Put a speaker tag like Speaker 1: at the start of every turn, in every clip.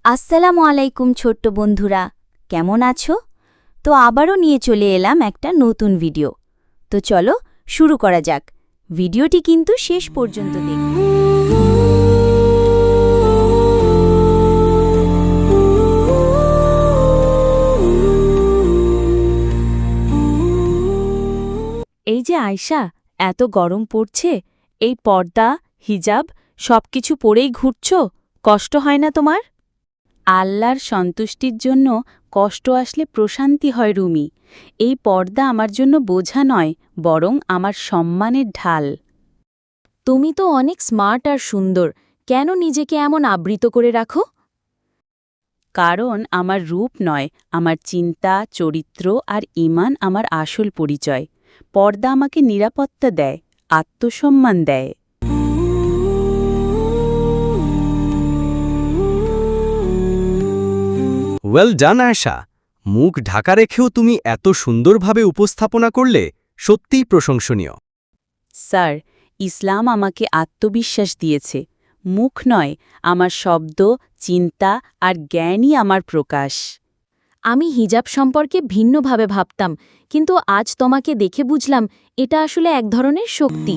Speaker 1: আসসালামু আলাইকুম ছোট্ট বন্ধুরা, কেমন আছো? তো আবারও নিয়ে চলে এলাম একটা নতুন ভিডিও। তো চলো শুরু করা যাক। ভিডিওটি কিন্তু শেষ পর্যন্ত দেখো।
Speaker 2: এই যে আয়শা, এত গরম পড়ছে, এই পর্দা, হিজাব সবকিছু পরেই ঘুরছ, কষ্ট হয় না তোমার? আল্লাহর সন্তুষ্টির জন্য কষ্ট আসলে প্রশান্তি হয় রুমি। এই পর্দা আমার জন্য বোঝা নয়, বরং আমার সম্মানের ঢাল। তুমি তো অনেক স্মার্ট আর সুন্দর, কেন নিজেকে এমন আবৃত করে রাখো? কারণ আমার রূপ নয়, আমার চিন্তা, চরিত্র আর ঈমান আমার আসল পরিচয়। পর্দা আমাকে নিরাপত্তা দেয়, আত্মসম্মান দেয়।
Speaker 3: ওয়েল ডান আয়েশা, মুখ ঢাকা রেখেও তুমি এত সুন্দরভাবে উপস্থাপনা করলে, সত্যিই প্রশংসনীয়।
Speaker 2: স্যার, ইসলাম আমাকে আত্মবিশ্বাস দিয়েছে। মুখ নয়, আমার শব্দ, চিন্তা আর জ্ঞানই আমার প্রকাশ। আমি হিজাব সম্পর্কে ভিন্নভাবে ভাবতাম, কিন্তু আজ তোমাকে দেখে বুঝলাম এটা আসলে এক ধরনের শক্তি।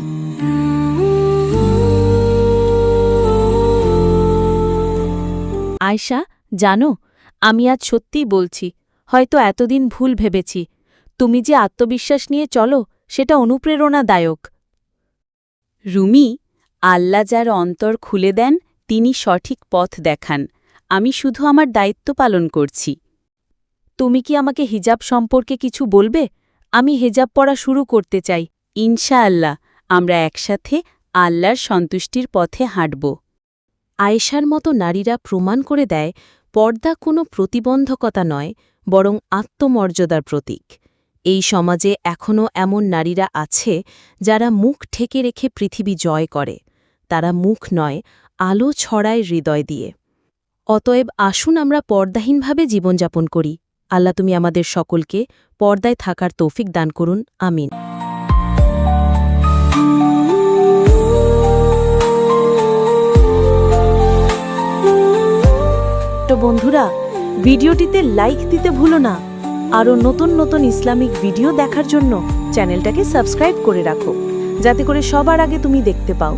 Speaker 2: আয়শা, জানো, আমি আজ সত্যিই বলছি, হয়তো এতদিন ভুল ভেবেছি। তুমি যে আত্মবিশ্বাস নিয়ে চলো, সেটা অনুপ্রেরণাদায়ক। রুমি, আল্লাহ যার অন্তর খুলে দেন, তিনি সঠিক পথ দেখান। আমি শুধু আমার দায়িত্ব পালন করছি। তুমি কি আমাকে হিজাব সম্পর্কে কিছু বলবে? আমি হিজাব পড়া শুরু করতে চাই। ইনশাআল্লাহ, আমরা একসাথে আল্লাহর সন্তুষ্টির পথে হাঁটব। আয়েশার মতো নারীরা প্রমাণ করে দেয়, পর্দা কোনো প্রতিবন্ধকতা নয়, বরং আত্মমর্যাদার প্রতীক। এই সমাজে এখনও এমন নারীরা আছে যারা মুখ ঠেকে রেখে পৃথিবী জয় করে। তারা মুখ নয়, আলো ছড়ায় হৃদয় দিয়ে। অতএব আসুন আমরা পর্দাহীনভাবে জীবনযাপন করি। আল্লাহ তুমি আমাদের সকলকে পর্দায় থাকার তৌফিক দান করুন, আমিন। তো বন্ধুরা, ভিডিওটিতে লাইক দিতে ভুলো না। আরও নতুন নতুন ইসলামিক ভিডিও দেখার জন্য চ্যানেলটাকে সাবস্ক্রাইব করে রাখো, যাতে করে সবার আগে তুমি দেখতে পাও।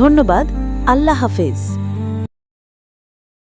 Speaker 2: ধন্যবাদ। আল্লাহ হাফেজ।